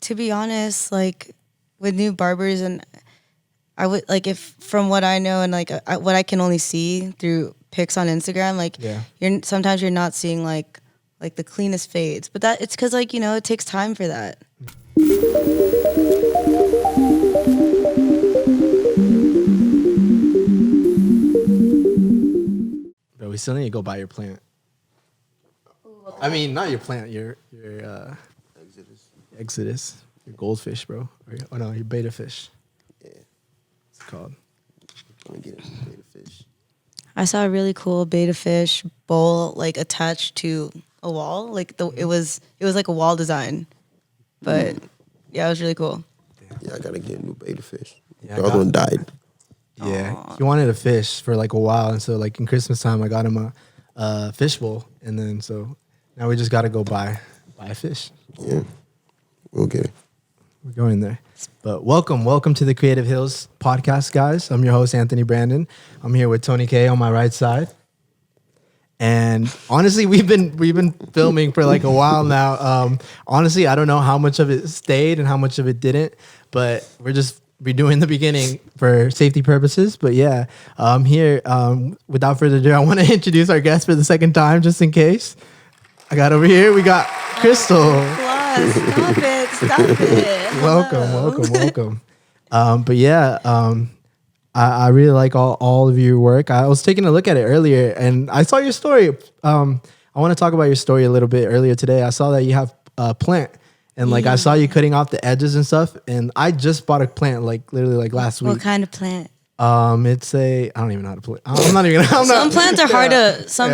To be honest, like with new barbers, and I would like if from what I know and like what I can only see through pics on Instagram, like sometimes you're not seeing like the cleanest fades, but that it's because like it takes time for that. Bro, we still need to go buy your plant. I mean, not your plant, your Exodus, your goldfish, bro. Oh no, your beta fish. Yeah, it's called. I'm gonna get a beta fish. I saw a really cool beta fish bowl like attached to a wall. Like it was like a wall design, but yeah, it was really cool. Yeah, I gotta get a new beta fish. Yeah, the other one died. Yeah, he wanted a fish for like a while, and so like in Christmas time, I got him a fish bowl, and then so now we just gotta go buy a fish. Yeah, we'll get it. We're going there. But welcome to the Creative Hills podcast, guys. I'm your host, Anthony Brandon. I'm here with Tony K on my right side. And honestly, we've been filming for like a while now. Honestly, I don't know how much of it stayed and how much of it didn't, but we're just redoing the beginning for safety purposes. But yeah, here, without further ado, I want to introduce our guest for the second time, just in case. I got over here, we got Kristel. Stop it. Welcome. But yeah, I really like all of your work. I was taking a look at it earlier, and I saw your story. I want to talk about your story a little bit earlier today. I saw that you have a plant, and like I saw you cutting off the edges and stuff. And I just bought a plant like literally like last week. What kind of plant? It's I don't even know how to play. I'm not even. Some plants are hard to some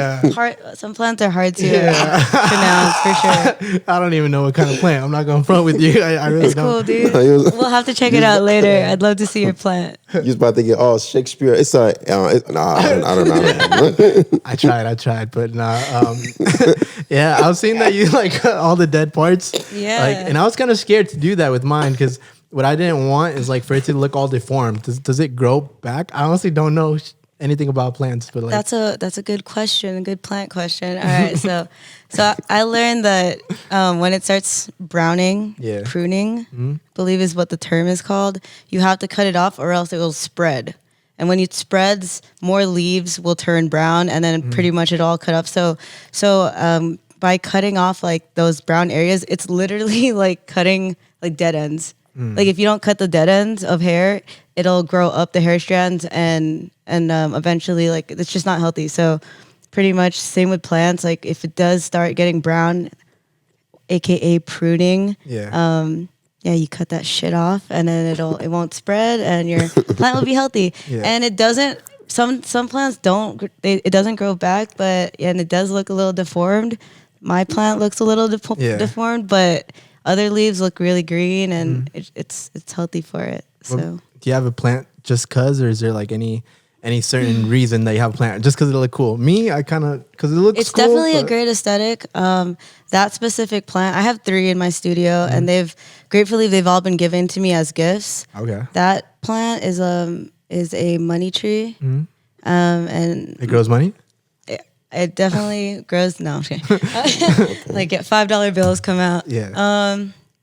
plants are hard to pronounce for sure. I don't even know what kind of plant. I'm not gonna front with you. I really it's don't. Cool, dude. We'll have to check it out later. I'd love to see your plant. You was about to get Shakespeare. It's I don't know. I tried, but nah. Yeah, I was seeing that you like all the dead parts. Yeah, like, and I was kind of scared to do that with mine because what I didn't want is like for it to look all deformed. Does it grow back? I honestly don't know anything about plants, but like that's a good question, a good plant question. All right, so I learned that when it starts browning, pruning, I believe is what the term is called. You have to cut it off, or else it will spread. And when it spreads, more leaves will turn brown, and then pretty much it all cut off. So by cutting off like those brown areas, it's literally like cutting like dead ends. Like if you don't cut the dead ends of hair, it'll grow up the hair strands and eventually like it's just not healthy. So pretty much same with plants. Like if it does start getting brown, aka pruning, you cut that shit off and then it won't spread and your plant will be healthy. And it doesn't. Some plants don't. It doesn't grow back, and it does look a little deformed. My plant looks a little deformed, but other leaves look really green, and it's healthy for it. So, do you have a plant just cause, or is there like any certain reason that you have a plant just because it look cool? Me, I kind of because it looks. It's cool, definitely a great aesthetic. That specific plant, I have 3 in my studio, and they've all been given to me as gifts. Okay. That plant is a money tree, and it grows money. It definitely grows. No, okay. Like $5 bills come out. Yeah.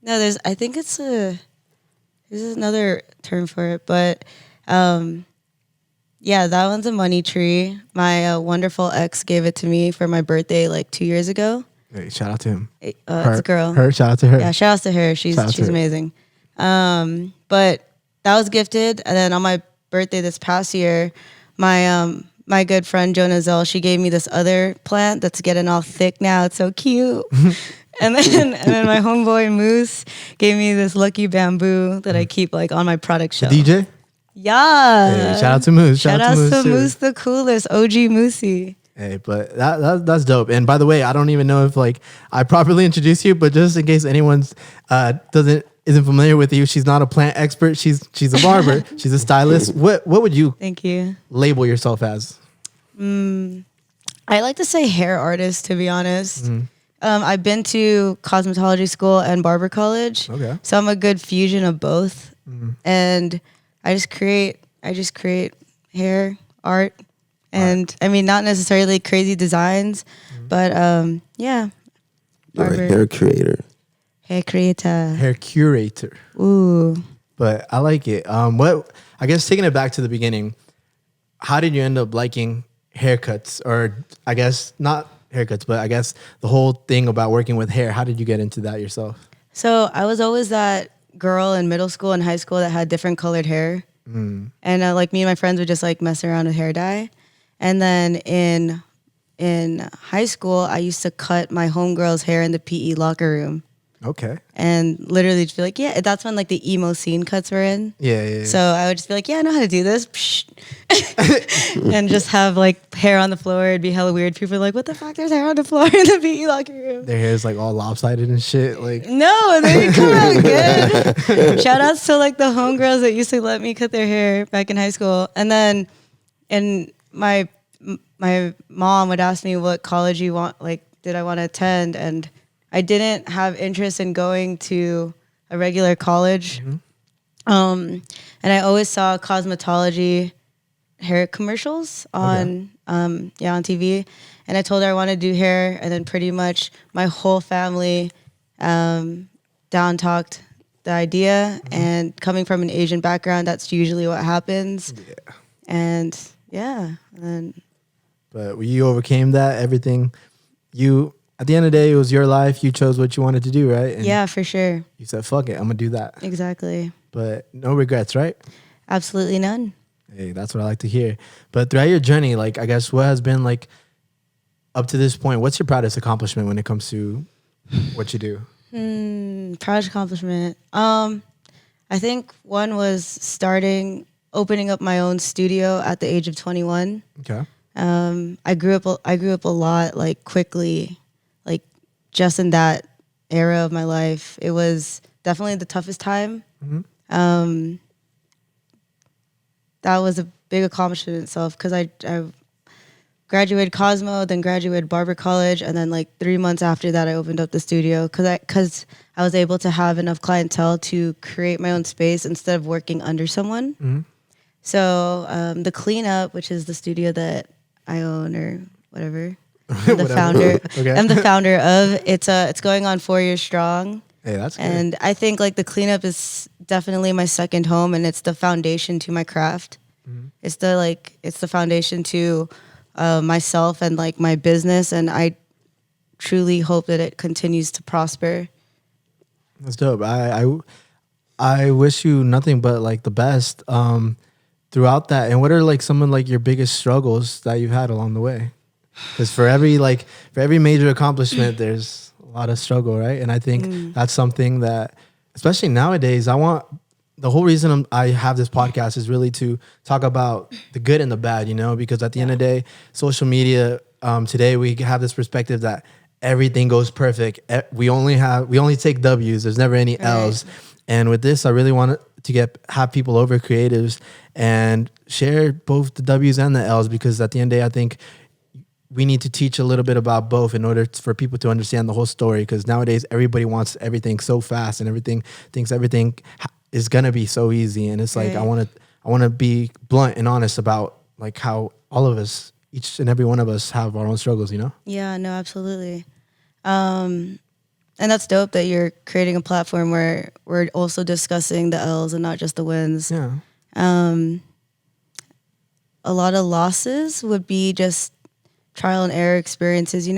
No, I think there's another term for it, but yeah, that one's a money tree. My wonderful ex gave it to me for my birthday like 2 years ago. Hey, shout out to him. It's a girl. Shout out to her. Yeah, shout out to her. She's amazing. But that was gifted, and then on my birthday this past year, my good friend Jonah, she gave me this other plant that's getting all thick now. It's so cute. and then my homeboy Moose gave me this lucky bamboo that I keep like on my product shelf. DJ? Yeah. Hey, shout out to Moose. Shout out to Moose, the coolest, OG Moosey. Hey, but that's dope. And by the way, I don't even know if like I properly introduced you, but just in case anyone's isn't familiar with you, she's not a plant expert. She's a barber. She's a stylist. What would you label yourself as? I like to say hair artist, to be honest. I've been to cosmetology school and barber college. Okay. So I'm a good fusion of both. And I just create hair art. And I mean, not necessarily crazy designs, but yeah. You're a hair creator. Hair creator. Hair curator. Ooh. But I like it. I guess taking it back to the beginning, how did you end up liking haircuts? Or I guess not haircuts, but I guess the whole thing about working with hair. How did you get into that yourself? So I was always that girl in middle school and high school that had different colored hair. And like me and my friends would just like mess around with hair dye. And then in high school, I used to cut my homegirl's hair in the PE locker room. Okay. And literally just be like, yeah, that's when like the emo scene cuts were in. Yeah. So I would just be like, yeah, I know how to do this. And just have like hair on the floor. It'd be hella weird. People are like, what the fuck? There's hair on the floor in the PE locker room. Their hair is like all lopsided and shit. Like no, they come out good. Shout outs to like the homegirls that used to let me cut their hair back in high school. And then my mom would ask me what college did I want to attend, and I didn't have interest in going to a regular college. And I always saw cosmetology hair commercials on TV. And I told her I wanted to do hair, and then pretty much my whole family down talked the idea. And coming from an Asian background, that's usually what happens. Yeah. And yeah, but you overcame that. Everything at the end of the day, it was your life. You chose what you wanted to do, right? And yeah, for sure. you said, fuck it, I'm gonna do that. Exactly. But no regrets, right? Absolutely none. Hey, that's what I like to hear. But throughout your journey, like, I guess what has been like up to this point, what's your proudest accomplishment when it comes to what you do? Proudest accomplishment. I think one was opening up my own studio at the age of 21. Okay. I grew up a lot, like quickly, like just in that era of my life. It was definitely the toughest time. That was a big accomplishment in itself, because I graduated Cosmo, then graduated Barber College, and then like 3 months after that, I opened up the studio because I was able to have enough clientele to create my own space instead of working under someone. So the Cleanup, which is the studio that I own or whatever, I'm the founder. Okay. I'm the founder of. It's going on 4 years strong. Hey, that's good. And I think like the Cleanup is definitely my second home, and it's the foundation to my craft. It's the foundation to myself and like my business, and I truly hope that it continues to prosper. That's dope. I wish you nothing but like the best throughout that. And what are like some of like your biggest struggles that you've had along the way? Because for every major accomplishment, there's a lot of struggle, right? And I think that's something that, especially nowadays, the whole reason I have this podcast is really to talk about the good and the bad, because at the end of the day, social media, today we have this perspective that everything goes perfect. We only take W's. There's never any L's. And with this, I really want to have people over, creatives, and share both the W's and the L's, because at the end of the day, I think we need to teach a little bit about both in order for people to understand the whole story, because nowadays everybody wants everything so fast and everything thinks everything is going to be so easy. And it's like, I want to be blunt and honest about like how all of us, each and every one of us, have our own struggles, Yeah, no, absolutely. And that's dope that you're creating a platform where we're also discussing the L's and not just the wins. Yeah. A lot of losses would be just trial and error experiences,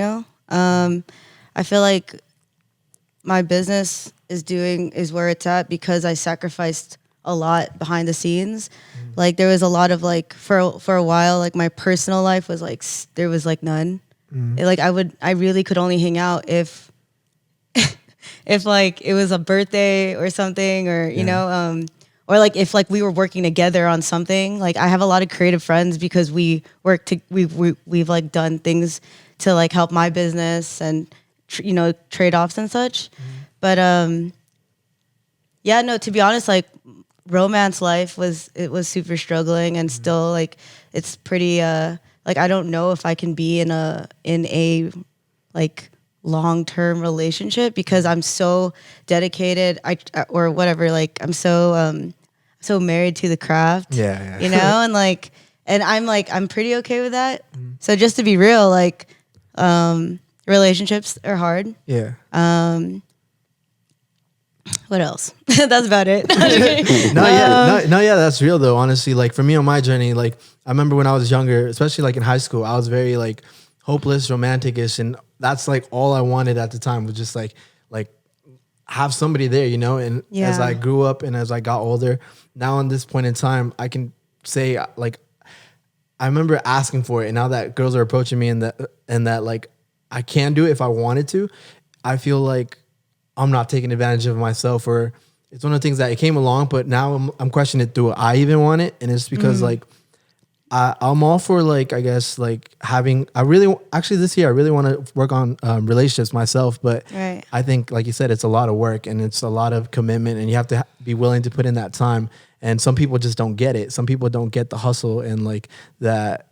I feel like my business is where it's at because I sacrificed a lot behind the scenes. Like there was a lot of like, for a while, like my personal life was like, there was like none. I really could only hang out if like it was a birthday or something, or, or like if like we were working together on something. Like I have a lot of creative friends because we've like done things to like help my business and, trade-offs and such. But, to be honest, like romance life was super struggling, and still like, it's pretty, like, I don't know if I can be in a like long-term relationship because I'm so dedicated, or whatever. Like I'm so married to the craft, and like, and I'm pretty okay with that. So just to be real, like, relationships are hard. Yeah. What else? That's about it. Yeah, that's real though. Honestly, like for me on my journey, like I remember when I was younger, especially like in high school, I was very like hopeless, romantic-ish, and that's like all I wanted at the time was just like have somebody there, you know. And as I grew up and as I got older, now in this point in time, I can say like I remember asking for it, and now that girls are approaching me and that like I can do it if I wanted to, I feel like I'm not taking advantage of myself, or it's one of the things that it came along, but now I'm questioning it. Do I even want it? And it's because like I'm all for like, I guess like having, this year I really want to work on relationships myself, but I think like you said, it's a lot of work and it's a lot of commitment, and you have to be willing to put in that time. And some people just don't get it. Some people don't get the hustle, and like that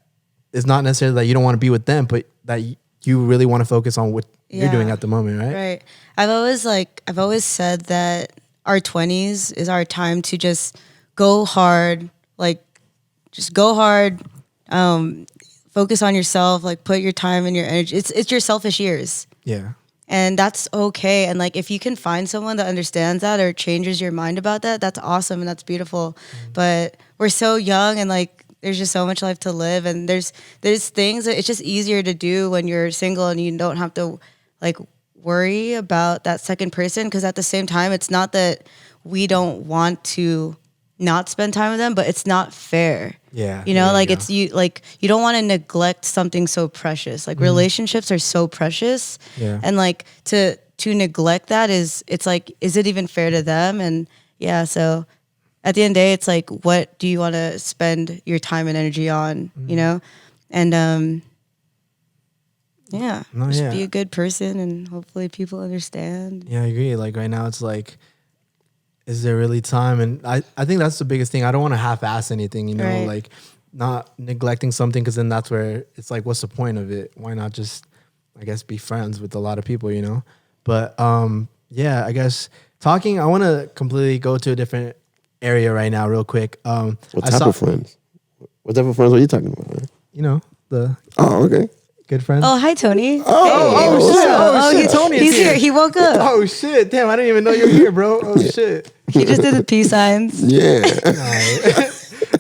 it's not necessarily that you don't want to be with them, but that you really want to focus on what you're doing at the moment, right? Right. I've always said that our 20s is our time to just go hard, like just go hard, focus on yourself, like put your time and your energy. It's your selfish years. Yeah. And that's okay. And like if you can find someone that understands that or changes your mind about that, that's awesome and that's beautiful. But we're so young, and like there's just so much life to live, and there's things that it's just easier to do when you're single and you don't have to like worry about that second person, because at the same time it's not that we don't want to not spend time with them, but it's not fair. Yeah. You know, like it's you don't want to neglect something so precious. Like relationships are so precious. Yeah. And like to neglect that it's like, is it even fair to them? And yeah, so at the end of the day, it's like, what do you want to spend your time and energy on, you know? And just be a good person, and hopefully people understand. Yeah, I agree. Like right now it's like, is there really time? And I think that's the biggest thing. I don't want to half-ass anything, you know, like not neglecting something, because then that's where it's like, what's the point of it? Why not just, I guess, be friends with a lot of people, you know? But yeah, I guess I want to completely go to a different area right now real quick. What type of friends? What type of friends are you talking about, man? You know, Oh, okay. Good friends. Oh, hi, Tony. Oh, shit. Tony. He's here. He woke up. Oh, shit. Damn, I didn't even know you were here, bro. Oh, shit. He just did the peace signs. Yeah.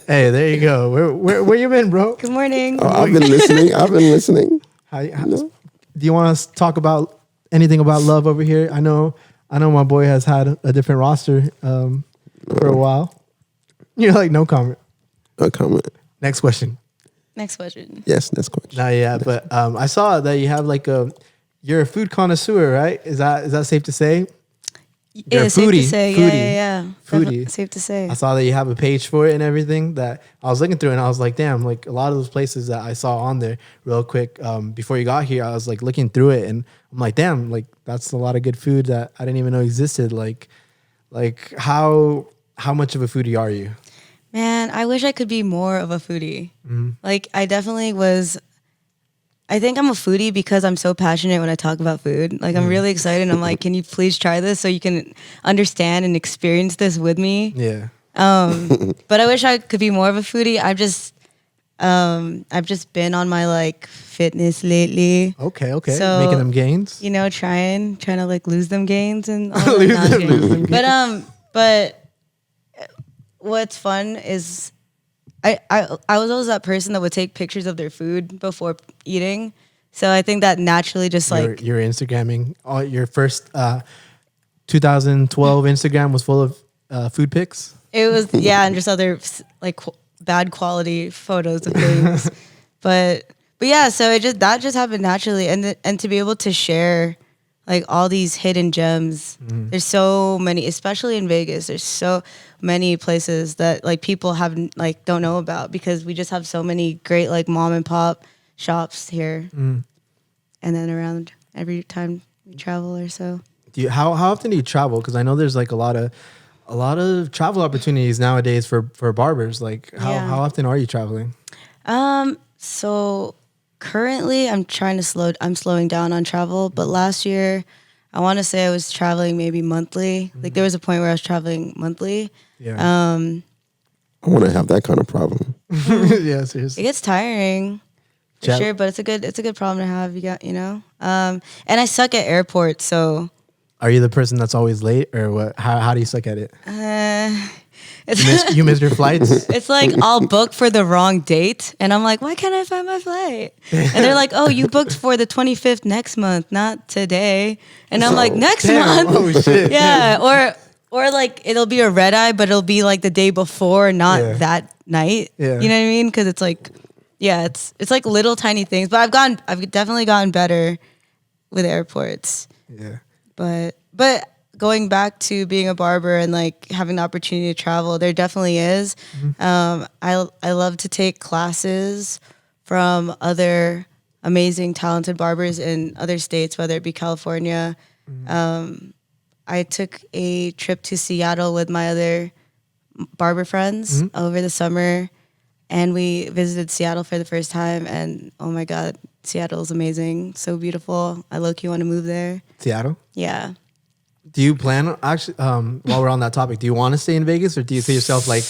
Hey, there you go. Where you been, bro? Good morning. Oh, I've been listening. Do you want us to talk about anything about love over here? I know my boy has had a different roster for a while. You're like, no comment. No comment. Next question. Next question. Yes, next question. Not yet, but I saw that you have like you're a food connoisseur, right? Is that safe to say? You're a safe foodie. to say. Foodie. Yeah. Foodie. Safe to say. I saw that you have a page for it and everything. That I was looking through, and I was like, damn, like a lot of those places that I saw on there real quick before you got here, I was like looking through it, and I'm like, damn, like that's a lot of good food that I didn't even know existed. Like how much of a foodie are you? Man, I wish I could be more of a foodie. Like I definitely was. I think I'm a foodie because I'm so passionate when I talk about food. Like I'm really excited. I'm like, can you please try this so you can understand and experience this with me? Yeah. But I wish I could be more of a foodie. I've just been on my like fitness lately. Okay. So, making them gains. You know, trying to like lose them gains and all that. But what's fun is I was always that person that would take pictures of their food before eating. So I think that naturally just like you're Instagramming. Your first 2012 Instagram was full of food pics. It was and just other like bad quality photos of things. but yeah, so that just happened naturally, and to be able to share like all these hidden gems. There's so many, especially in Vegas. There's so many places that like people don't know about, because we just have so many great like mom and pop shops here, and then around every time we travel or so. How often do you travel? Because I know there's like a lot of travel opportunities nowadays for barbers. Like how often are you traveling? So currently I'm slowing down on travel, but last year I want to say I was traveling maybe monthly. Like there was a point where I was traveling monthly. Yeah. I want to have that kind of problem. Yeah, seriously. It gets tiring. For sure, but it's a good problem to have. You know. And I suck at airports, so Are you the person that's always late, or what? How do you suck at it? You miss your flights? It's like I'll book for the wrong date, and I'm like, why can't I find my flight? And they're like, oh, you booked for the 25th next month, not today. And I'm like, next month? Oh shit! Yeah, or like it'll be a red eye, but it'll be like the day before, not that night. Yeah. You know what I mean? Because it's like, it's like little tiny things. But I've definitely gotten better with airports. Yeah. But going back to being a barber and like having the opportunity to travel, there definitely is. I love to take classes from other amazing, talented barbers in other states, whether it be California. I took a trip to Seattle with my other barber friends over the summer, and we visited Seattle for the first time. And oh my God, Seattle is amazing, so beautiful. I low-key want to move there. Seattle? Yeah. Do you plan actually? While we're on that topic, do you want to stay in Vegas, or do you see yourself like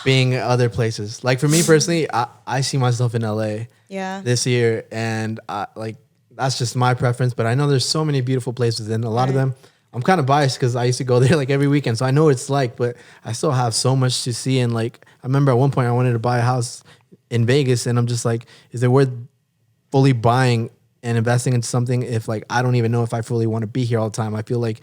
being other places? Like for me personally, I see myself in LA. Yeah. This year, and like that's just my preference. But I know there's so many beautiful places, and a lot of them, I'm kind of biased because I used to go there like every weekend, so I know what it's like. But I still have so much to see, and like I remember at one point I wanted to buy a house in Vegas, and I'm just like, is it worth fully buying and investing into something if like I don't even know if I fully want to be here all the time? I feel like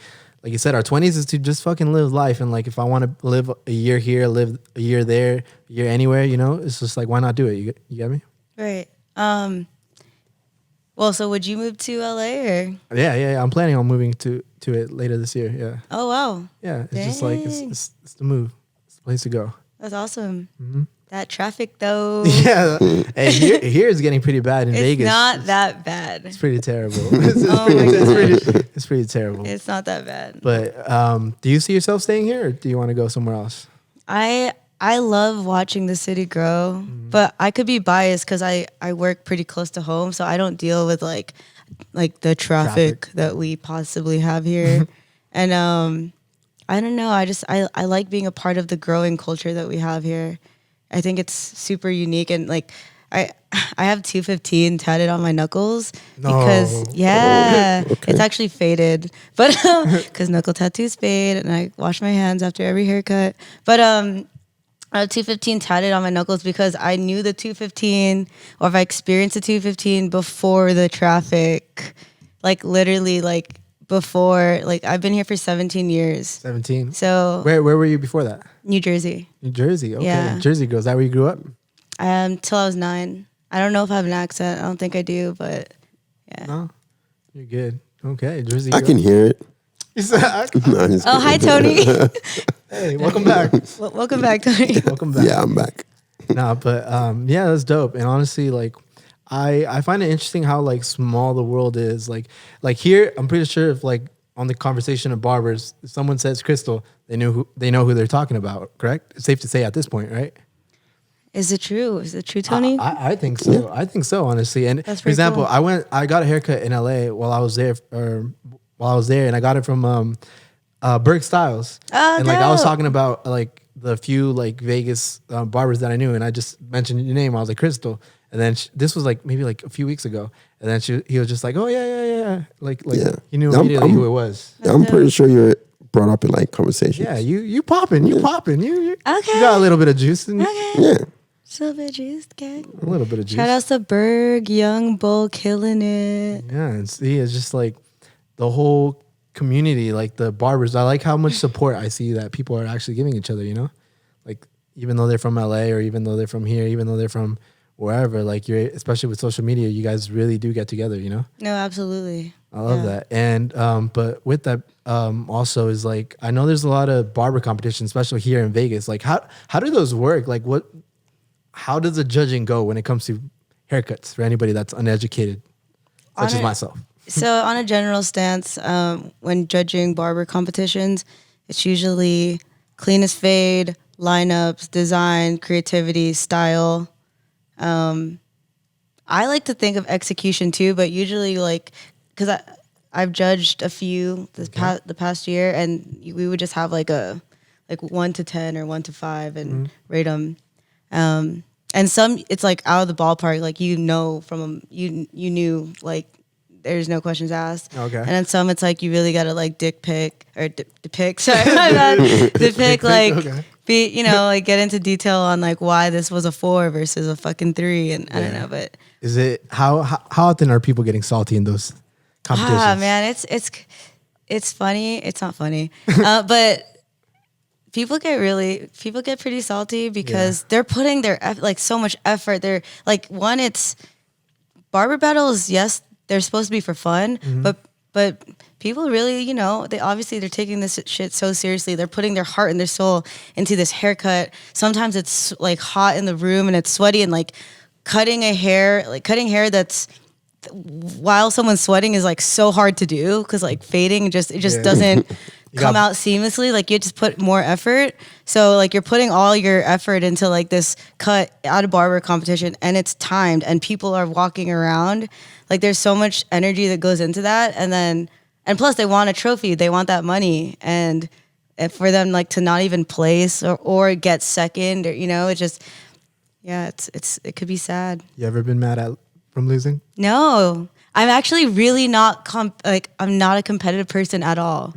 you said, our 20s is to just fucking live life. And like, if I want to live a year here, live a year there, a year anywhere, you know, it's just like, why not do it? You get me? Right. Well, so would you move to LA or? Yeah. I'm planning on moving to it later this year. Yeah. Oh, wow. Yeah. It's just like, it's the move. It's the place to go. That's awesome. That traffic though. Yeah. Hey, here is getting pretty bad in Vegas. It's not that bad. It's pretty terrible. It's pretty terrible. It's not that bad. But do you see yourself staying here, or do you want to go somewhere else? I love watching the city grow, but I could be biased because I work pretty close to home, so I don't deal with like the traffic that we possibly have here. And I don't know. I like being a part of the growing culture that we have here. I think it's super unique, and like I have 215 tatted on my knuckles because it's actually faded, but because knuckle tattoos fade, and I wash my hands after every haircut. But I have 215 tatted on my knuckles because I knew the 215, or if I experienced the 215 before the traffic, like literally like before, like I've been here for 17 years. 17. So where were you before that? New Jersey. New Jersey. Okay. Yeah. Jersey girl. Is that where you grew up? Till I was 9. I don't know if I have an accent. I don't think I do, but yeah. No, you're good. Okay, Jersey. I can hear it. Oh, hi, Tony. Hey, welcome back. Welcome back, Tony. Welcome back. Yeah, I'm back. No, but yeah, that's dope. And honestly, like I find it interesting how like small the world is. Like here, I'm pretty sure if like on the conversation of barbers, if someone says Kristel, they know who they're talking about. Correct? It's safe to say at this point, right? Is it true? Is it true, Tony? I think so. I think so, honestly. And for example, cool. I got a haircut in LA while I was there, and I got it from Berg Styles. Oh, and like I was talking about like the few like Vegas barbers that I knew, and I just mentioned your name. I was like Kristel, and then this was like maybe like a few weeks ago, and then he was just like, oh yeah, like he knew immediately who it was. I'm pretty sure you're brought up in like conversations. Yeah, you popping, you popping, you okay. You got a little bit of juice. Yeah. A little bit of juice, okay. A little bit of juice. Shout out to Berg, Young Bull, killing it. Yeah, and see, it's just like the whole community, like the barbers. I like how much support I see that people are actually giving each other, you know? Like, even though they're from LA, or even though they're from here, even though they're from wherever, like especially with social media, you guys really do get together, you know? No, absolutely. I love that. And, but with that, also is like, I know there's a lot of barber competition, especially here in Vegas. Like, how do those work? Like, how does the judging go when it comes to haircuts for anybody that's uneducated, such as myself? So on a general stance, when judging barber competitions, it's usually cleanest fade, lineups, design, creativity, style. I like to think of execution too, but usually like, because I've judged a few the past year, and we would just have like 1 to 10 or 1 to 5 and rate them. And some it's like out of the ballpark, like you know from you knew like there's no questions asked. Okay. And then some it's like you really gotta like depict sorry my bad. Depict like okay. be like get into detail on like why this was a 4 versus a fucking 3, and I don't know, but is it how often are people getting salty in those competitions? Man, it's funny. It's not funny, but people get pretty salty because they're putting their like so much effort. They're like, one, it's barber battles. Yes, they're supposed to be for fun, but people really, they're taking this shit so seriously. They're putting their heart and their soul into this haircut. Sometimes it's like hot in the room and it's sweaty, and like cutting hair that's while someone's sweating is like so hard to do because like fading just doesn't come out seamlessly. Like you just put more effort. So like you're putting all your effort into like this cut at a barber competition, and it's timed and people are walking around. Like there's so much energy that goes into that. And plus they want a trophy. They want that money. And for them like to not even place or get second, or it just, it could be sad. You ever been mad from losing? No, I'm actually really not I'm not a competitive person at all.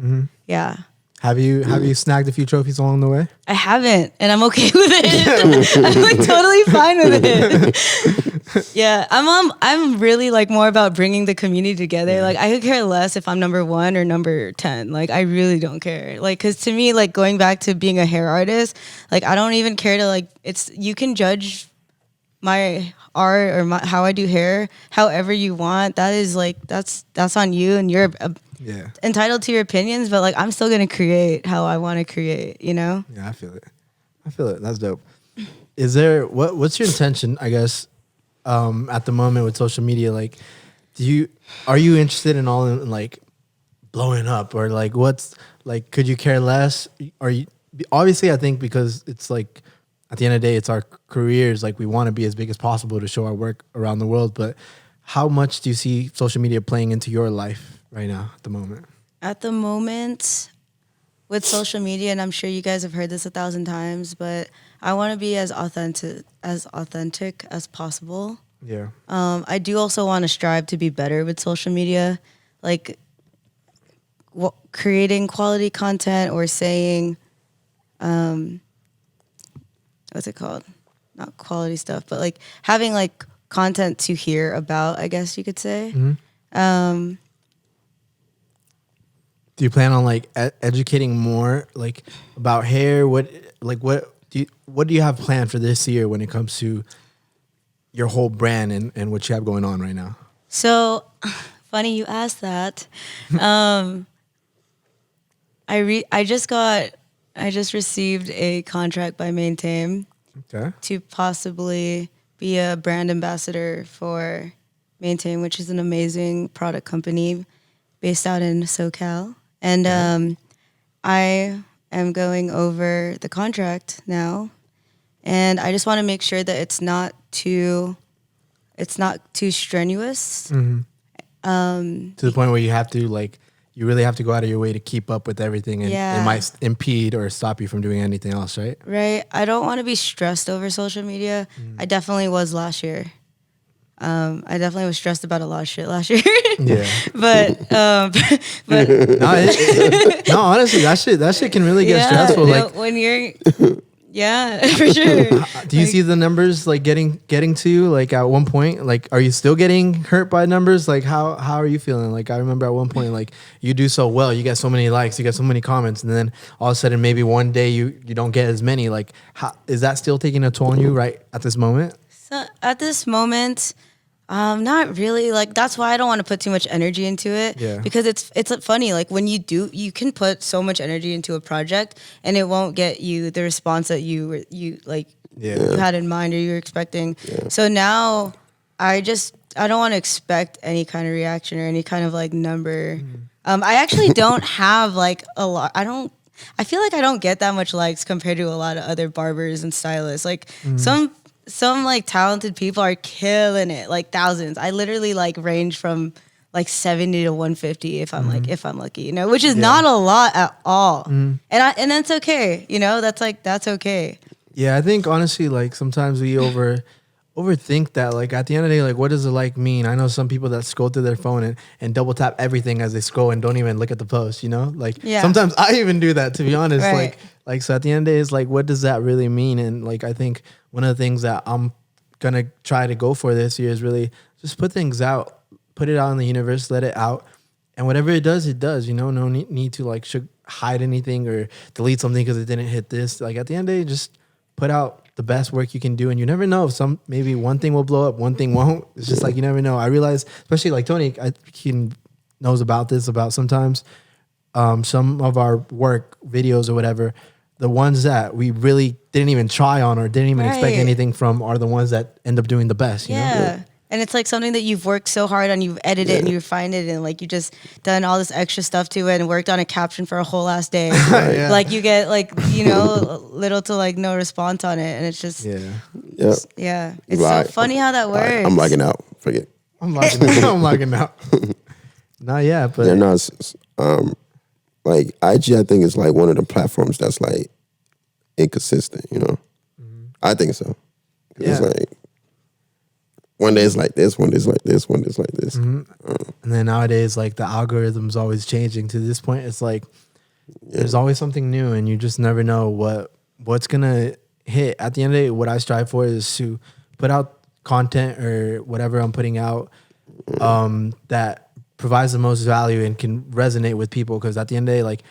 Yeah. Have you snagged a few trophies along the way? I haven't, and I'm okay with it. I'm like totally fine with it. Yeah, I'm really like more about bringing the community together. Yeah. Like I could care less if I'm number 1 or number 10. Like I really don't care. Like because to me, like going back to being a hair artist, like I don't even care to like you can judge my art or how I do hair however you want. That is like that's on you, and you're entitled to your opinions, but like I'm still gonna create how I want to create, Yeah, I feel it. That's dope. Is there what's your intention, I guess, at the moment with social media? Like are you interested in all in like blowing up, or like what's like, could you care less? Are you obviously, I think because it's like at the end of the day, it's our careers. Like we want to be as big as possible to show our work around the world. But how much do you see social media playing into your life right now at the moment? At the moment, with social media, and I'm sure you guys have heard this 1,000 times, but I want to be as authentic as possible. Yeah. I do also want to strive to be better with social media, like creating quality content or saying, what's it called? Not quality stuff, but like having like content to hear about, I guess you could say. Do you plan on like educating more like about hair? What do you have planned for this year when it comes to your whole brand and what you have going on right now? So funny you asked that. I just received a contract by Maintain to possibly be a brand ambassador for Maintain, which is an amazing product company based out in SoCal. And I am going over the contract now, and I just want to make sure that it's not too strenuous. To the point where you have to like, you really have to go out of your way to keep up with everything, and it might impede or stop you from doing anything else, right? Right. I don't want to be stressed over social media. I definitely was last year. I definitely was stressed about a lot of shit last year. Yeah. but no, honestly, that shit can really get stressful. Like when you're, for sure. Do you see the numbers like getting to you? Like at one point, like are you still getting hurt by numbers? Like how are you feeling? Like I remember at one point, like you do so well, you get so many likes, you get so many comments, and then all of a sudden maybe one day you don't get as many. Like how is that still taking a toll on you right at this moment? So at this moment, not really. Like that's why I don't want to put too much energy into it. Yeah. Because it's funny. Like when you can put so much energy into a project and it won't get you the response that you had in mind or you were expecting. Yeah. So now I don't want to expect any kind of reaction or any kind of like number. I actually don't have like a lot. I feel like I don't get that much likes compared to a lot of other barbers and stylists. Like some like talented people are killing it, like thousands. I literally like range from like 70 to 150 if I'm like, if I'm lucky, which is not a lot at all. And that's okay. That's okay. Yeah. I think honestly, like sometimes we overthink that. Like at the end of the day, like what does the like mean? I know some people that scroll through their phone and double tap everything as they scroll and don't even look at the post, you know? Like sometimes I even do that, to be honest. Right. Like so at the end of the day, it's like, what does that really mean? And like I think one of the things that I'm gonna try to go for this year is really just put things out, put it out in the universe, let it out. And whatever it does, you know, no need to like hide anything or delete something because it didn't hit this. Like at the end of the day, just put out the best work you can do, and you never know if maybe one thing will blow up, one thing won't. It's just like you never know. I realize, especially like Tony, he knows about this. About sometimes some of our work videos or whatever, the ones that we really didn't even try on or didn't even expect anything from are the ones that end up doing the best. You know? And it's like something that you've worked so hard on, you've edited and you refined it, and like you just done all this extra stuff to it and worked on a caption for a whole last day. Like you get like, you know, little to like no response on it, and it's just it's so funny how that works. I'm logging out. Forget. I'm logging out. Not yet, but no. Like IG, I think is like one of the platforms that's like inconsistent. You know, I think so. It's like. One day it's like this, one day it's like this, one day it's like this. And then nowadays, like the algorithm's always changing. To this point, it's like there's always something new, and you just never know what's gonna hit. At the end of the day, what I strive for is to put out content or whatever I'm putting out that provides the most value and can resonate with people. Because at the end of the day, like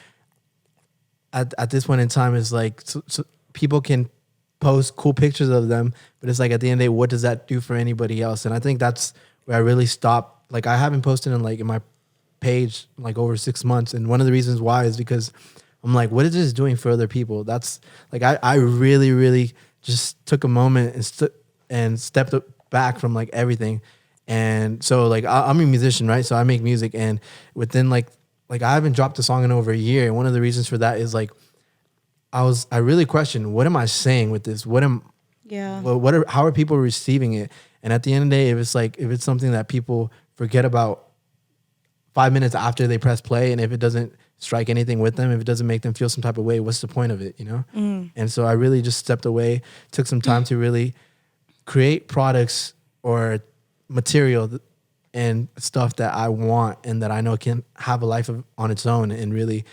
at this point in time, it's like so people can post cool pictures of them, but it's like at the end of the day, what does that do for anybody else? And I think that's where I really stopped. Like I haven't posted in my page like over 6 months, and one of the reasons why is because I'm like, what is this doing for other people? That's like I really just took a moment and stepped back from like everything. And so like I'm a musician, right? So I make music, and within like I haven't dropped a song in over a year, and one of the reasons for that is like I really questioned, what am I saying with this? How are people receiving it? And at the end of the day, if it's something that people forget about 5 minutes after they press play, and if it doesn't strike anything with them, if it doesn't make them feel some type of way, what's the point of it, you know? And so I really just stepped away, took some time to really create products or material and stuff that I want and that I know can have a life on its own, and really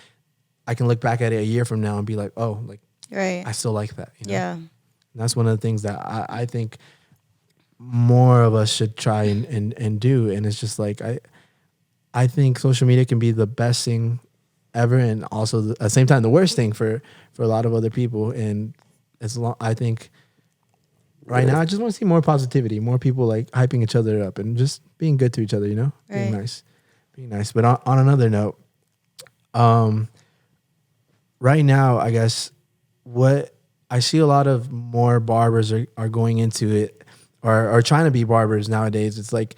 I can look back at it a year from now and be like, oh, like I still like that. You know? Yeah. And that's one of the things that I think more of us should try and do. And it's just like, I think social media can be the best thing ever, and also at the same time, the worst thing for a lot of other people. And I think right now, I just want to see more positivity, more people like hyping each other up and just being good to each other, you know, being nice. But on another note, right now, I guess what I see a lot of more barbers are going into it or trying to be barbers nowadays. It's like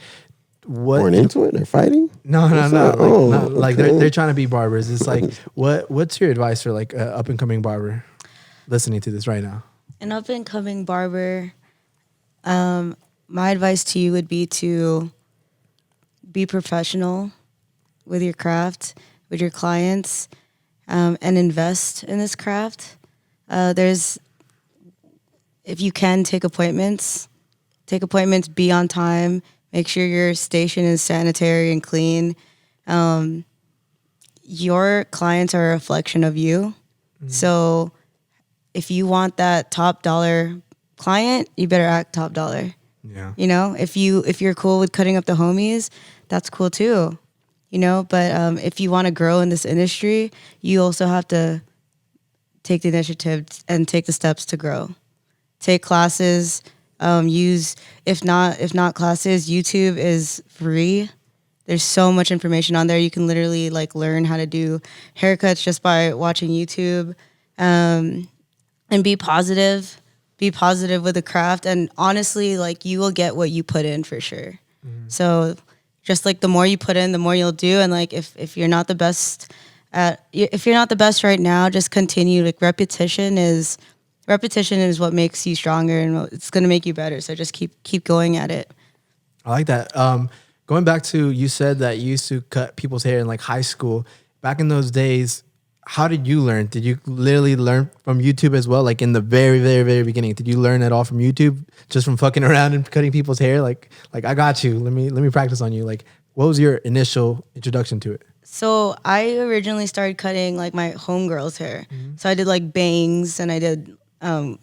born into it? They're fighting? No. They're trying to be barbers. It's like what's your advice for like an up and coming barber listening to this right now? An up and coming barber, my advice to you would be to be professional with your craft, with your clients. And invest in this craft. If you can take appointments, be on time, make sure your station is sanitary and clean. Your clients are a reflection of you. So if you want that top dollar client, you better act top dollar. Yeah. You know, if you're cool with cutting up the homies, that's cool too. You know, but if you want to grow in this industry, you also have to take the initiative and take the steps to grow. Take classes, if not classes, YouTube is free. There's so much information on there. You can literally like learn how to do haircuts just by watching YouTube, and be positive with the craft. And honestly, like you will get what you put in for sure. So just like the more you put in, the more you'll do. And like if you're not the best right now, just continue. Like repetition is what makes you stronger, and it's gonna make you better. So just keep going at it. I like that. Going back to, you said that you used to cut people's hair in like high school. Back in those days, how did you learn? Did you literally learn from YouTube as well? Like in the very, very, very beginning, did you learn it all from YouTube, just from fucking around and cutting people's hair? Like I got you. Let me practice on you. Like, what was your initial introduction to it? So I originally started cutting like my homegirl's hair. So I did like bangs and I did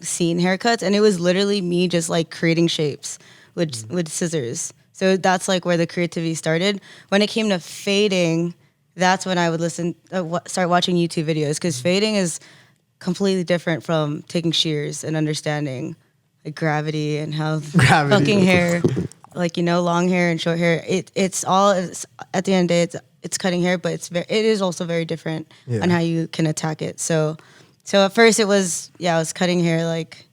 scene haircuts, and it was literally me just like creating shapes with scissors. So that's like where the creativity started. When it came to fading, that's when I would start watching YouTube videos, because fading is completely different from taking shears and understanding like gravity and how fucking hair, like, you know, long hair and short hair. It's at the end of the day, it's cutting hair, but it is also very different on how you can attack it. So at first I was cutting hair like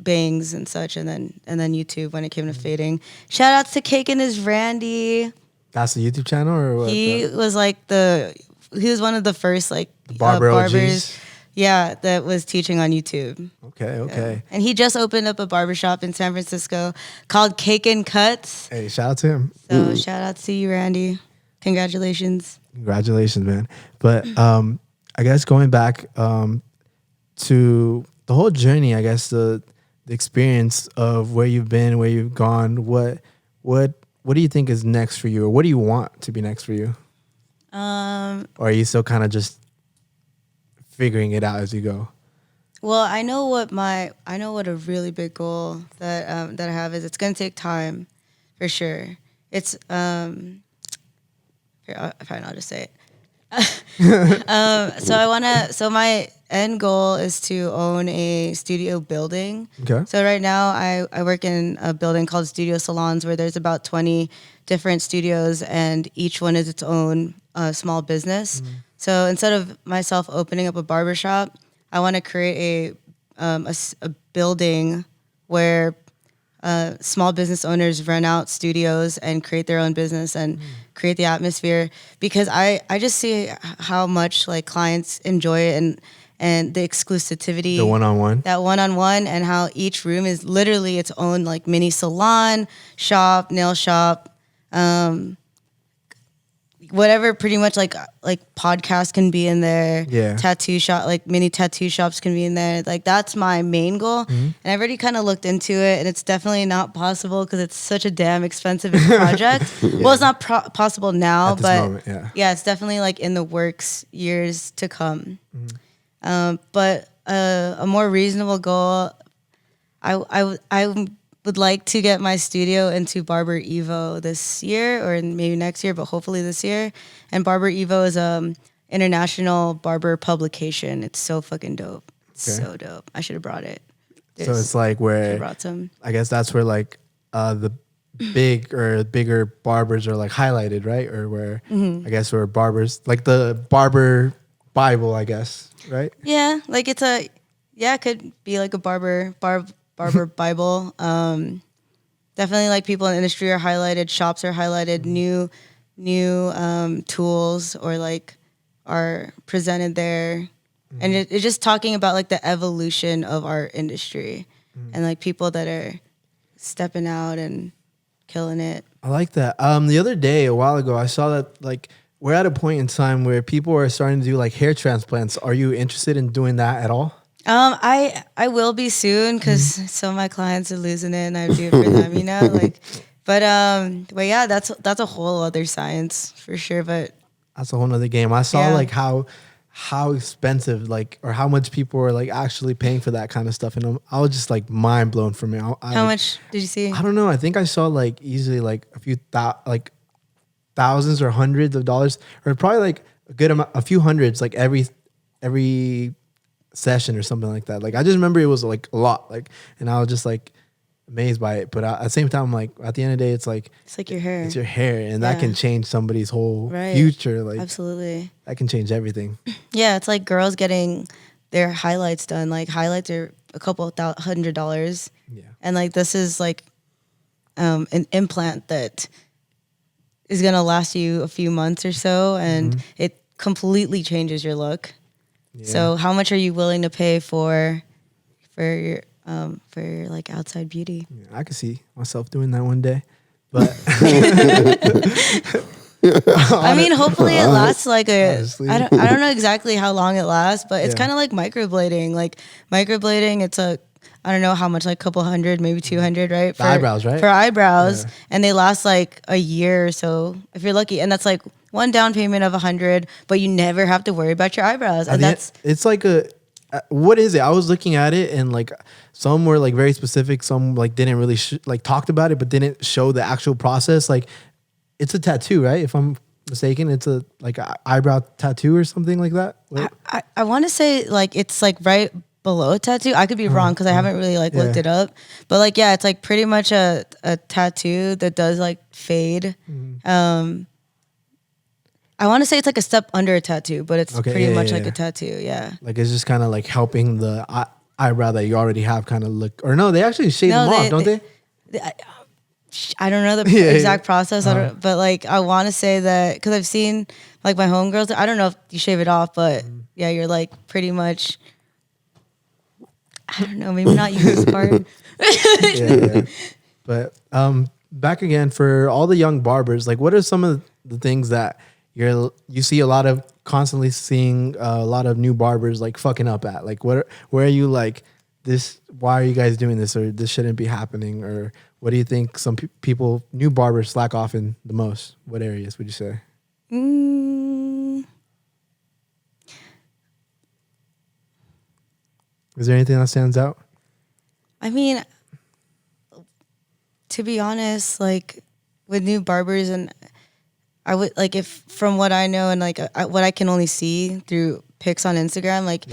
bangs and such, and then YouTube when it came to fading. Shout outs to Cake and his Randy. That's the YouTube channel, or what? He was one of the first like barbers. OGs. Yeah, that was teaching on YouTube. Okay. Yeah. And he just opened up a barbershop in San Francisco called Cake and Cuts. Hey, shout out to him. So shout out to you, Randy. Congratulations. Congratulations, man. But I guess going back to the whole journey, I guess the experience of where you've been, where you've gone, what do you think is next for you, or what do you want to be next for you? Or are you still kind of just figuring it out as you go? Well, I know what a really big goal that I have is. It's gonna take time, for sure. It's fine, I'll just say it. So my end goal is to own a studio building. Okay. So right now I work in a building called Studio Salons, where there's about 20 different studios, and each one is its own small business. So instead of myself opening up a barbershop, I want to create a building where small business owners rent out studios and create their own business and create the atmosphere, because I just see how much like clients enjoy it, and the exclusivity, the one-on-one, and how each room is literally its own like mini salon, shop, nail shop, whatever, pretty much like podcast can be in there. Yeah. Tattoo shop, like mini tattoo shops can be in there. Like that's my main goal. And I've already kind of looked into it, and it's definitely not possible because it's such a damn expensive project. Well, it's not possible now, but moment, it's definitely like in the works, years to come. But a more reasonable goal, I would like to get my studio into Barber Evo this year, or maybe next year, but hopefully this year. And Barber Evo is international barber publication. It's so fucking dope. It's so dope. I should have brought it. So it's like where brought some. I guess that's where like the bigger barbers are like highlighted, right? Or where I guess where barbers, like the barber Bible, I guess, right? Yeah, like it could be like a barber Bible. Definitely like people in the industry are highlighted, shops are highlighted, new tools or like are presented there. And it's just talking about like the evolution of our industry and like people that are stepping out and killing it. I like that. The other day, a while ago, I saw that like we're at a point in time where people are starting to do like hair transplants. Are you interested in doing that at all? I will be soon, because some of my clients are losing it and I do it for them, you know, like, but yeah, that's a whole other science for sure. But that's a whole other game. I saw like how expensive, like, or how much people are like actually paying for that kind of stuff. And I was just like mind blown for me. How much did you see? I don't know. I think I saw like easily like a few thousands or hundreds of dollars, or probably like a good amount, a few hundreds, like every session or something like that. Like I just remember it was like a lot, like, and I was just like amazed by it. But at the same time, like at the end of the day, it's like your hair. It's your hair, and that can change somebody's whole future. Like absolutely, that can change everything. Yeah, it's like girls getting their highlights done. Like highlights are a couple $100. Yeah, and like this is like an implant that is gonna last you a few months or so, and it completely changes your look. Yeah. So how much are you willing to pay for your like outside beauty? Yeah, I could see myself doing that one day, but I mean, hopefully it lasts like Honestly. I don't know exactly how long it lasts, but it's kind of like microblading. Like microblading, it's I don't know how much, like a couple hundred, maybe 200, right? For eyebrows, right? For eyebrows, and they last like a year or so if you're lucky, and that's like one down payment of 100, but you never have to worry about your eyebrows, and it's like what is it? I was looking at it, and like some were like very specific, some like didn't really like talked about it, but didn't show the actual process. Like it's a tattoo, right? If I'm mistaken, it's a like eyebrow tattoo or something like that. I want to say like it's like right below a tattoo. I could be wrong because I haven't really like looked it up, but like it's like pretty much a tattoo that does like fade. I want to say it's like a step under a tattoo, but it's pretty much like a tattoo. Yeah, like it's just kind of like helping the eyebrow that you already have kind of look. Or no, they actually shave them off, don't they? I don't know the exact process, but like I want to say that because I've seen like my homegirls. I don't know if you shave it off, but yeah, you're like pretty much. I don't know, maybe not use this part. But back again for all the young barbers, like what are some of the things that you see constantly seeing a lot of new barbers like fucking up at? Like where are you like this? Why are you guys doing this? Or this shouldn't be happening? Or what do you think some people, new barbers, slack off in the most? What areas would you say? Is there anything that stands out? I mean, to be honest, like with new barbers, and I would like if from what I know and like what I can only see through pics on Instagram, like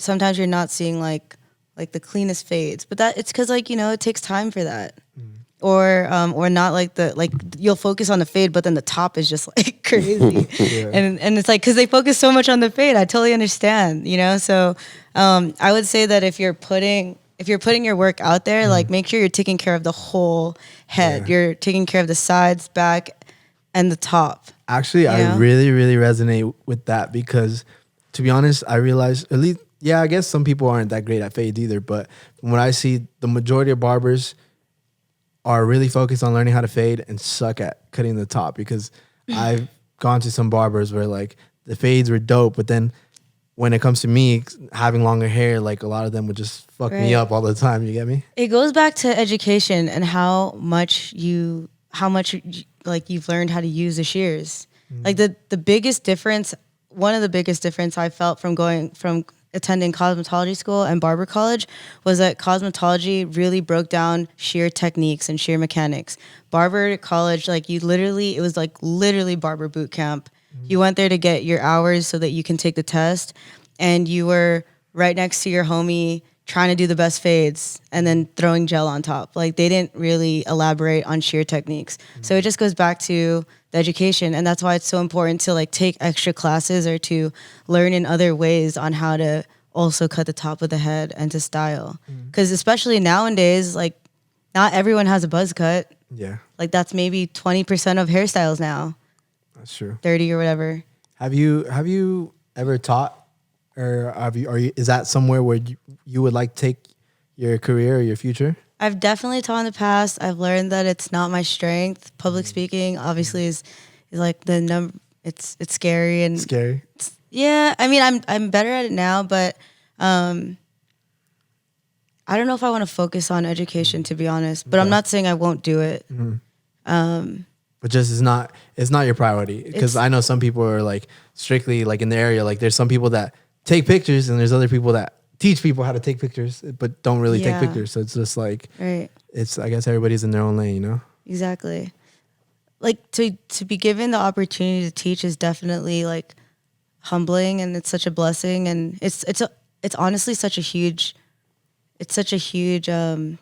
sometimes you're not seeing like the cleanest fades, but that it's because like it takes time for that. Or not like you'll focus on the fade, but then the top is just like crazy, and it's like because they focus so much on the fade. I totally understand, So I would say that if you're putting your work out there, like make sure you're taking care of the whole head. You're taking care of the sides, back, and the top. Actually, I really, really resonate with that because, to be honest, I realized at least I guess some people aren't that great at fades either. But when I see the majority of barbers are really focused on learning how to fade and suck at cutting the top, because I've gone to some barbers where like the fades were dope, but then when it comes to me having longer hair, like a lot of them would just fuck me up all the time. You get me? It goes back to education and how much like you've learned how to use the shears. Like the biggest difference, one of the biggest difference I felt from attending cosmetology school and barber college was that cosmetology really broke down shear techniques and shear mechanics. Barber college, like it was like literally barber boot camp. You went there to get your hours so that you can take the test, and you were right next to your homie trying to do the best fades and then throwing gel on top. Like they didn't really elaborate on shear techniques. So it just goes back to the education, and that's why it's so important to like take extra classes or to learn in other ways on how to also cut the top of the head and to style. Because especially nowadays, like not everyone has a buzz cut. Yeah. Like that's maybe 20% of hairstyles now. That's true. 30 or whatever. Have you ever taught, or is that somewhere where you would like to take your career or your future? I've definitely taught in the past. I've learned that it's not my strength. Public speaking obviously is like the number. It's scary and scary. I mean, I'm better at it now, but I don't know if I want to focus on education, to be honest. But I'm not saying I won't do it. But just it's not your priority, because I know some people are like strictly like in the area. Like there's some people that take pictures, and there's other people that teach people how to take pictures, but don't really take pictures. So it's just like, it's, I guess everybody's in their own lane, Exactly. Like to be given the opportunity to teach is definitely like humbling, and it's such a blessing, and it's honestly such a huge, what's the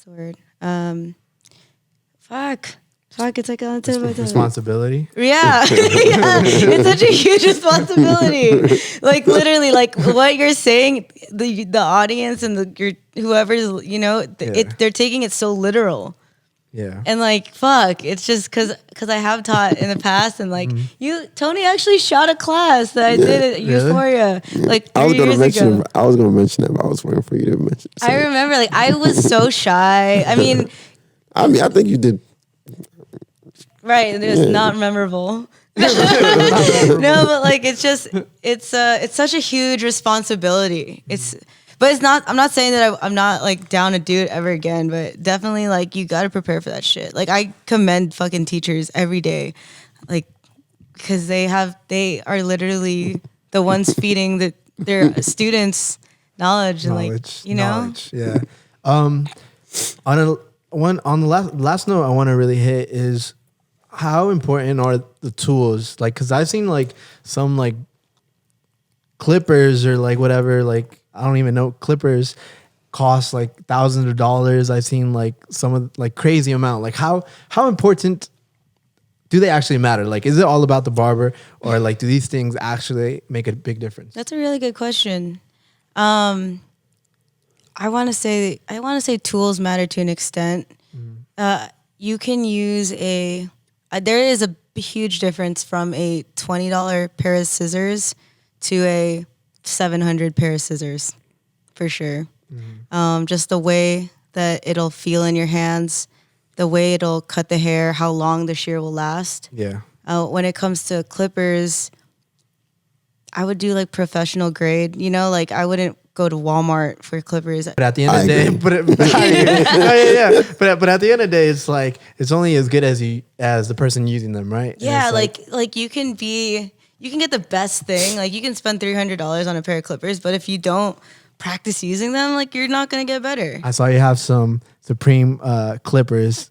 word? It's like on the responsibility. Yeah. It's such a huge responsibility. Like literally, like what you're saying, the audience and whoever's, they're taking it so literal. Yeah. And like, it's just because I have taught in the past, and like Tony actually shot a class that I did at Euphoria like 3 years ago. I was going to mention that, but I was waiting for you to mention it. I remember, I was so shy. I mean, I think you did. Right, and it was not memorable. No, but like it's such a huge responsibility. But it's not. I'm not saying that I'm not like down to do it ever again. But definitely like you got to prepare for that shit. Like I commend fucking teachers every day, like because they are literally the ones feeding their students knowledge and like you know. Knowledge, yeah. On the last note I want to really hit is how important are the tools? Like, cause I've seen like some like clippers or like whatever, like I don't even know, clippers cost like thousands of dollars. I've seen like some of like crazy amount. Like how important do they actually matter? Like, is it all about the barber or like do these things actually make a big difference? That's a really good question. I want to say tools matter to an extent. You can use there is a huge difference from a $20 pair of scissors to a $700 pair of scissors, for sure. Just the way that it'll feel in your hands, the way it'll cut the hair, how long the shear will last. Yeah. When it comes to clippers, I would do like professional grade. You know, like I wouldn't go to Walmart for clippers. But at the end of the day, but at the end of the day, it's like it's only as good as the person using them, right? Yeah, like you can get the best thing. Like you can spend $300 on a pair of clippers, but if you don't practice using them, like you're not gonna get better. I saw you have some Supreme clippers.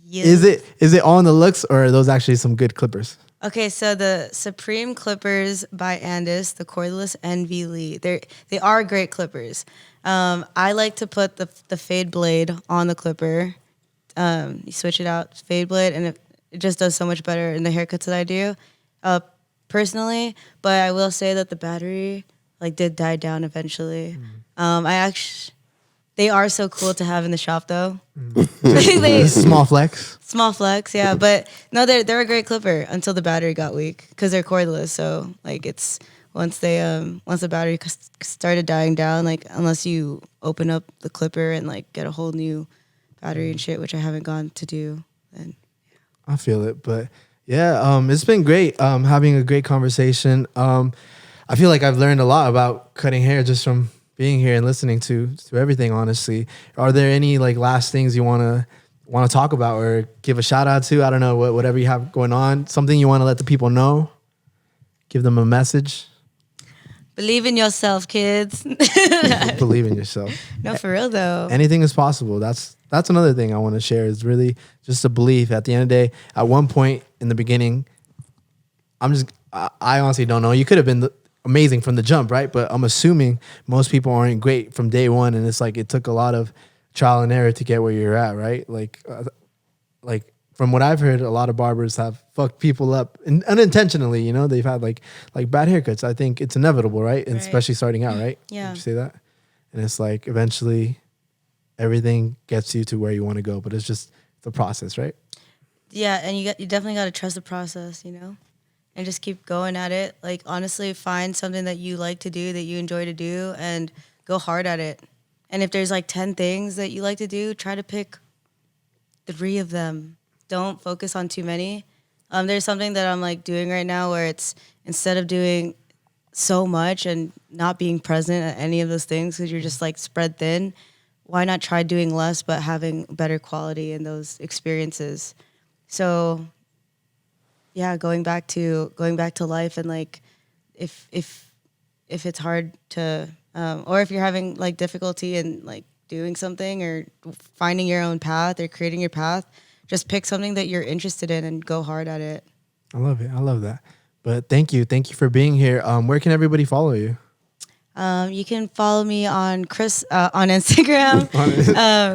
Yeah. Is it all in the looks, or are those actually some good clippers? Okay, so the Supreme Clippers by Andis, the cordless NV Lead, they are great clippers. I like to put the fade blade on the clipper. You switch it out, fade blade, and it just does so much better in the haircuts that I do, personally. But I will say that the battery like did die down eventually. They are so cool to have in the shop though. Small flex. Small flex, yeah, but no, they're a great clipper until the battery got weak because they're cordless. So like it's once the battery started dying down, like unless you open up the clipper and like get a whole new battery and shit, which I haven't gone to do. Then I feel it, but yeah, it's been great having a great conversation. I feel like I've learned a lot about cutting hair just from being here and listening to everything. Honestly, are there any like last things you want to talk about or give a shout out to? I don't know, whatever you have going on, something you want to let the people know, give them a message. Believe in yourself, kids. Believe in yourself. No, for real though. Anything is possible. That's another thing I want to share is really just a belief. At the end of the day, at one point in the beginning, I honestly don't know. You could have been amazing from the jump, right? But I'm assuming most people aren't great from day one, and it's like it took a lot of trial and error to get where you're at, right? Like from what I've heard, a lot of barbers have fucked people up unintentionally. You know, they've had like bad haircuts. I think it's inevitable, right? And especially starting out, right? Yeah. Would you say that? And it's like eventually everything gets you to where you want to go, but it's just the process, right? Yeah, and you definitely got to trust the process, you know, and just keep going at it. Like honestly, find something that you like to do, that you enjoy to do, and go hard at it. And if there's like 10 things that you like to do, try to pick 3 of them. Don't focus on too many. There's something that I'm like doing right now where it's instead of doing so much and not being present at any of those things because you're just like spread thin, why not try doing less but having better quality in those experiences? So yeah, going back to life, and like if it's hard to or if you're having like difficulty in like doing something or finding your own path or creating your path, just pick something that you're interested in and go hard at it. I love it. I love that. But thank you for being here. Where can everybody follow you? You can follow me on Instagram,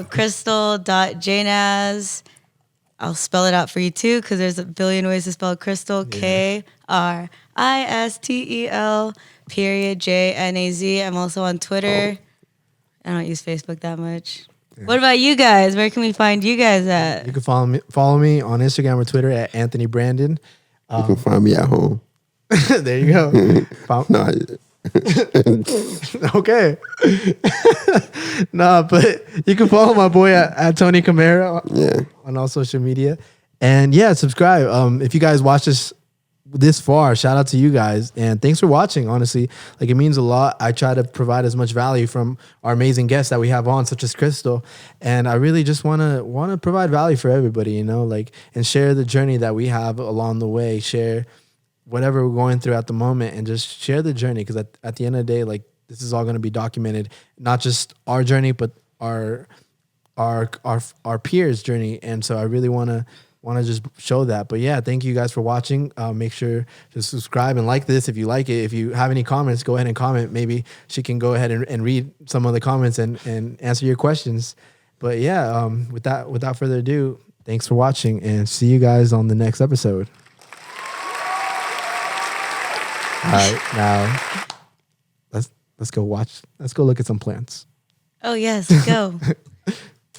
kristel.jnaz. I'll spell it out for you too, because there's a billion ways to spell Kristel. Yeah. KRISTEL.JNAZ. I'm also on Twitter. I don't use Facebook that much. Yeah. What about you guys? Where can we find you guys at? You can follow me on Instagram or Twitter at Anthony Brandon. You can find me at home. There you go. No, okay. But you can follow my boy at Tony Kamera on all social media. And yeah, subscribe. If you guys watch this far, shout out to you guys, and thanks for watching. Honestly, like, it means a lot. I try to provide as much value from our amazing guests that we have on, such as Kristel, and I really just want to provide value for everybody, you know, like, and share the journey that we have along the way, share whatever we're going through at the moment, and just share the journey, because at the end of the day, like, this is all going to be documented, not just our journey, but our peers' journey. And so I really want to just show that. But yeah, thank you guys for watching. Make sure to subscribe and like this if you like it. If you have any comments, go ahead and comment. Maybe she can go ahead and read some of the comments and answer your questions. But yeah, without further ado, thanks for watching, and see you guys on the next episode. All right, now let's go look at some plants. Oh yes, go.